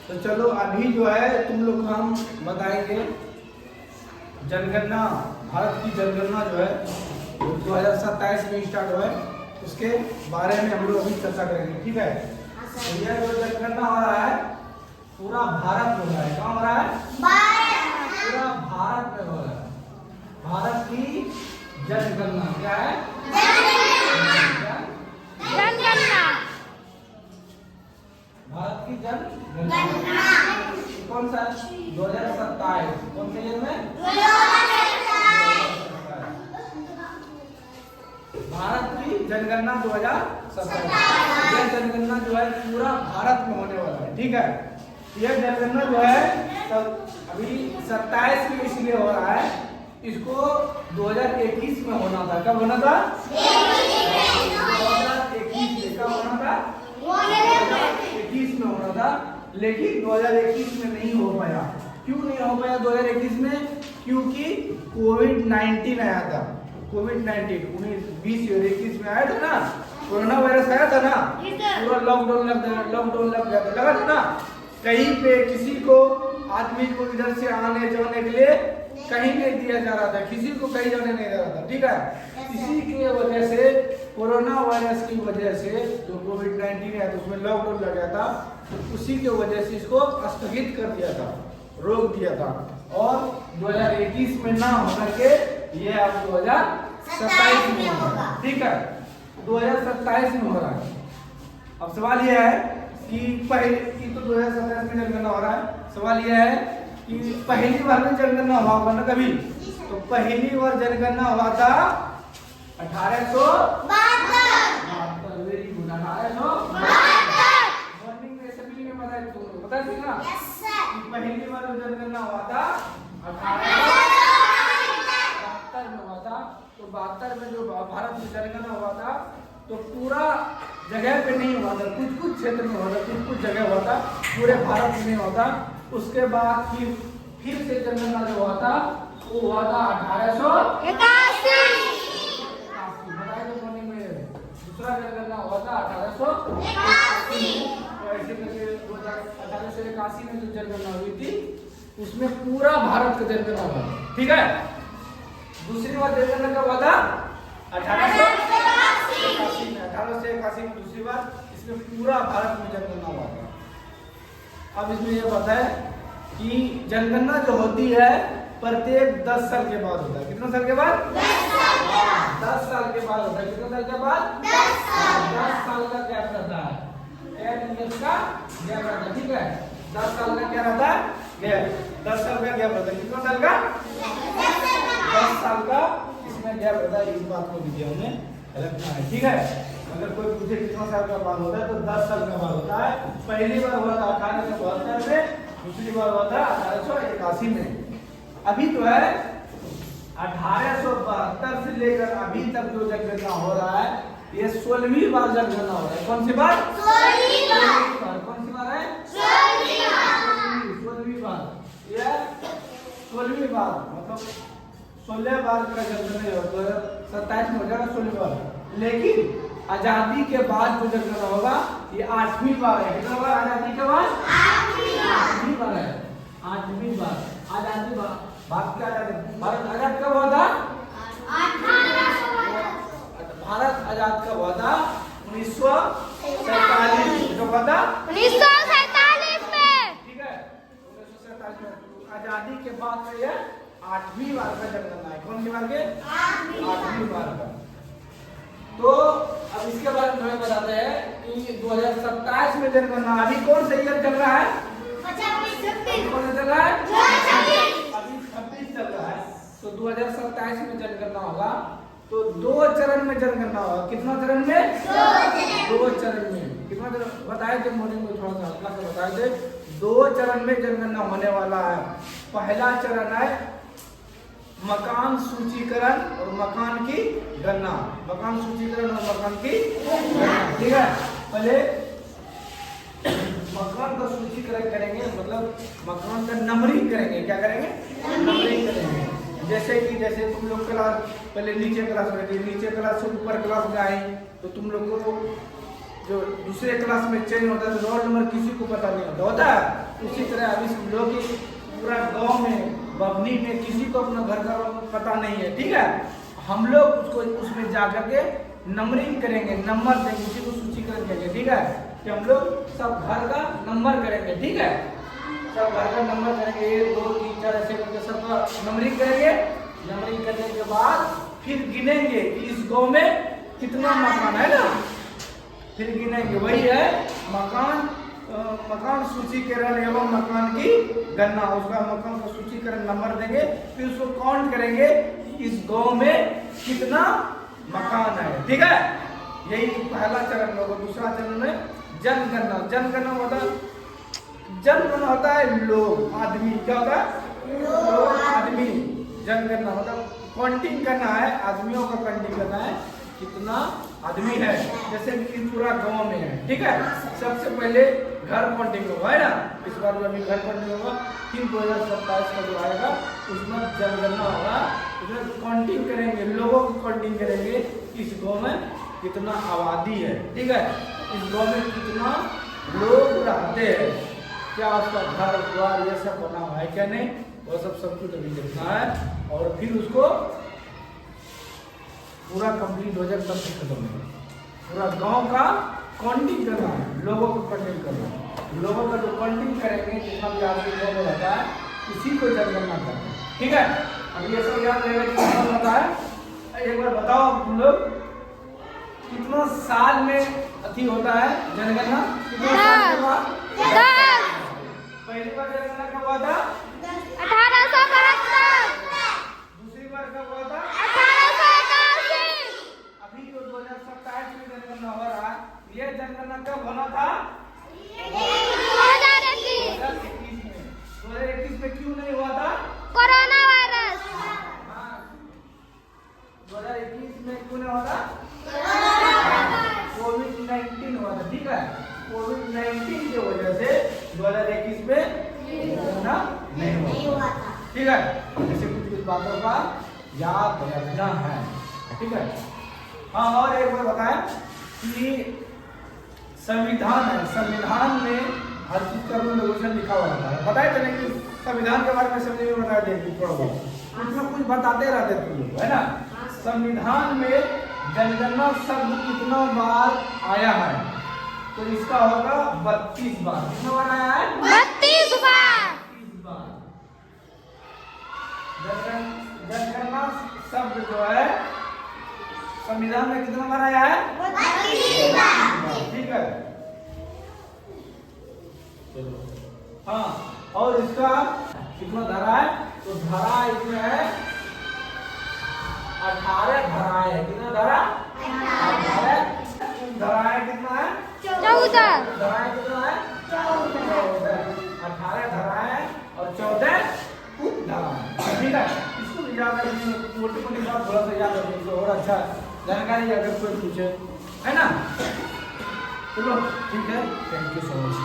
तो चलो अभी जो है तुम लोग को हम बताएंगे जनगणना, भारत की जनगणना जो है 2027 में स्टार्ट हुआ है, उसके बारे में हम लोग अभी चर्चा करेंगे। ठीक है, तो यह जो जनगणना हो रहा है पूरा भारत हो रहा है। कहाँ हो रहा है? पूरा भारत में हो रहा है। भारत की जनगणना क्या है? जनगणना। भारत की जनगणना कौन सा? 2027। कौन से ईयर में? 2027। भारत की जनगणना 2027। यह जनगणना जो है पूरा भारत में होने वाला है। ठीक है, यह जनगणना जो है तब अभी 27 में इसलिए हो रहा है, इसको 2021 में होना था। कब होना था? 2021 में। कब होना था? 2021 में होना था, लेकिन 2021 में नहीं हो पाया। क्यों नहीं हो पाया 2021 में? क्योंकि कोविड-19 आया था। कोविड-19 19, 20 और 21 में आया था ना, कोरोना वायरस आया था ना, पूरा लॉकडाउन लग गया था, लगा था ना। कहीं पे किसी को, आदमी को इधर से आने जाने के लिए कहीं नहीं दिया जा रहा था, किसी को कहीं जाने नहीं दे रहा था। ठीक है, इसी की वजह से, कोरोना वायरस की वजह से जो कोविड-19 है तो उसमें लॉकडाउन लग गया था, उसी की वजह से इसको स्थगित कर दिया था, रोक दिया था। और 2021 में ना होकर के ये अब 2027 में होगा। ठीक है, 2027 में हो रहा है। अब सवाल यह है कि पहले की तो 2027 में जनगणना हो रहा है, सवाल यह है कि पहली बार में जनगणना हुआ होगा ना कभी? तो पहली बार जनगणना हुआ था 1872। Very good, 1872। मॉर्निंग में असेंबली में पता थी ना कि पहली बार जनगणना हुआ था 1872 में हुआ था। तो 72 में जो भारत में जनगणना हुआ था तो पूरा जगह पे नहीं हुआ था, कुछ कुछ क्षेत्र में हुआ था, कुछ कुछ जगह हुआ था, पूरे भारत में नहीं हुआ था। उसके बाद फिर से जनगणना जो हुआ था वो हुआ था 1881। दूसरा जनगणना हुआ था 1881। ऐसे करके 1881 में जो जनगणना हुई थी उसमें पूरा भारत का जनगणना हुआ। ठीक है, दूसरी बार जनगणना कब हुआ था? 1881 में दूसरी बार इसमें पूरा भारत में जनगणना हुआ था। अब इसमें यह बात है कि जनगणना जो होती है प्रत्येक 10 साल के बाद होता है। कितने साल के बाद? 10 साल के बाद होता है। कितने साल के बाद? 10 साल का गैप रहता है, 10 इयर्स का गैप रहता है। ठीक है, 10 साल का क्या रहता है? गैप। 10 साल का गैप रहता है। कितना साल का? 10 साल का इसमें गैप रहता है। इस बात को भी हमने रखना है। ठीक है, अगर कोई पूछे कितना साल का बाद होता है तो 10 साल का बाद होता है। पहली बार हुआ था 1872 में, दूसरी बार हुआ था 1881 में। अभी तो है 1872 से लेकर अभी तक जो जनगणना हो रहा है ये 16वीं बार जनगणना हो रहा है। कौन सी बार? 16वीं बार। कौन सी बार है? 16वीं बार। ये 16वीं बार मतलब 16 बार का जनगणना होगा। 27 में हो जाएगा 16 बार। लेकिन आजादी के बाद जो जनगणना होगा ये 8वीं बार है। कितना बार आजादी के बाद? 8वीं बार है। 8वीं बार आजादी भारत का भारत आजाद कब हुआ था? भारत आजाद कब हुआ था? 1947। कब हुआ था? 1947 में। ठीक है, 1947 में। आजादी के बाद में ये 8वीं बार का जनगणना है। कौन सी बार के? 8वीं बार का। तो अब इसके बारे में हमें बताते हैं कि 2027 में जनगणना अभी कौन सा ईयर चल रहा है? कौन सा चल रहा है? अभी 26 चल रहा है। तो 2027 में जनगणना होगा तो 2 चरण में जनगणना होगा। कितना चरण में? 2 चरण में। कितना चरण बताए थे मॉर्निंग में, थोड़ा सा हल्का सा बताए थे। 2 चरण में जनगणना होने वाला है। पहला चरण है मकान सूचीकरण और मकान की गणना। मकान सूचीकरण और मकान की गणना। ठीक है, पहले मकान का सूचीकरण करेंगे, मतलब मकान का नंबरिंग करेंगे। क्या करेंगे? नंबरिंग करेंगे। जैसे तुम लोग क्लास पहले नीचे क्लास में थे, नीचे क्लास से ऊपर क्लास में आए तो तुम लोग को जो दूसरे क्लास में चेंज होता है तो रोल नंबर किसी को पता नहीं होता उसी तरह अभी समझो कि पूरा गांव में बबनी में किसी को अपना घर का पता नहीं है, ठीक है। हम लोग उसको उसमें जा करके नंबरिंग करेंगे, नंबर देंगे, उसी को सूचीकरण करेंगे, ठीक है। कि हम लोग सब घर का नंबर करेंगे, ठीक है। सब घर का नंबर करेंगे, 1 2 3 4 ऐसे करके सबका नंबरिंग करेंगे। नंबरिंग करने के बाद फिर गिनेंगे कि इस गांव में कितना मकान है ना, फिर गिनेंगे। वही है मकान सूचीकरण एवं मकान की गणना। उसका मकान का सूचीकरण नंबर देंगे, फिर उसको काउंट करेंगे इस गांव में कितना मकान है, ठीक है। यही पहला चरण होगा। दूसरा चरण में जनगणना। जनगणना होता है लोग, आदमी। क्या होता है? लोग, आदमी। जनगणना मतलब काउंटिंग करना है, आदमियों का काउंटिंग करना है, कितना आदमी है। जैसे कि पूरा गांव में है, ठीक है। सबसे पहले घर काउंटिंग होगा, है ना। इस बार अभी घर काउंटिंग होगा, फिर 2027 का जो आएगा उसमें जनगणना होगा, उसमें काउंटिंग करेंगे, लोगों की काउंटिंग करेंगे, इस गांव में कितना आबादी है, ठीक है। इस गांव में कितना लोग रहते हैं, क्या उसका घर द्वार ये सब बना हुआ है क्या नहीं, वो सब कुछ अभी देखना है। और फिर उसको पूरा कंप्लीट हो जाए तब तक खत्म होगा। पूरा गांव का काउंटिंग करना है, लोगों को काउंटिंग करना है। लोगों का जो काउंटिंग करेंगे जितना भी आदमी लोग रहता है उसी को जनगणना करते हैं, ठीक है। अब ये सब याद रहेगा कि कितना होता है। एक बार बताओ तुम लोग, कितना साल में अति होता है जनगणना? कितना साल के बाद? 10। पहली बार जनगणना कब हुआ था? 1872। दूसरी बार कब हुआ था? 1881। अभी जो 2027 में जनगणना हो रहा है, ये जनगणना कब होना था? 2021। 2021 में क्यों नहीं हुआ था? Corona virus. 2021 में क्यों नहीं हुआ था? कोविड-19 हुआ था, ठीक है। कोविड-19 की वजह से 2021 में जनगणना नहीं हुआ था, ठीक है। ऐसे कुछ बातों का याद रखना है, ठीक है। हाँ, और एक बार बताएं कि संविधान है, संविधान में हर चीज का रूल रेगुलेशन लिखा हुआ रहता है। बताए थे कि संविधान के बारे में समझने में बता देंगे थोड़ा बहुत, उसमें कुछ बताते रहते तुम लोग, है ना। संविधान में जनगणना शब्द कितना बार आया है? तो इसका होगा 32 बार। कितना बार आया है? 32 बार। 32 बार। जनगणना शब्द जो है संविधान में कितना बार आया है? 32 बार। ठीक है। हाँ, और इसका कितना धारा है? तो धारा इसमें है 18 धाराएं है। कितना धारा? 18 धाराएं। कितना है? 14 धाराएं। कितना है? 14। 18 धाराएं और 14 उपधाराएं, ठीक है। इसको याद रखिए, मोटी मोटी बात थोड़ा सा याद रखिए तो और अच्छा जानकारी अगर कोई पूछे, है ना। चलो ठीक है, थैंक यू सो मच।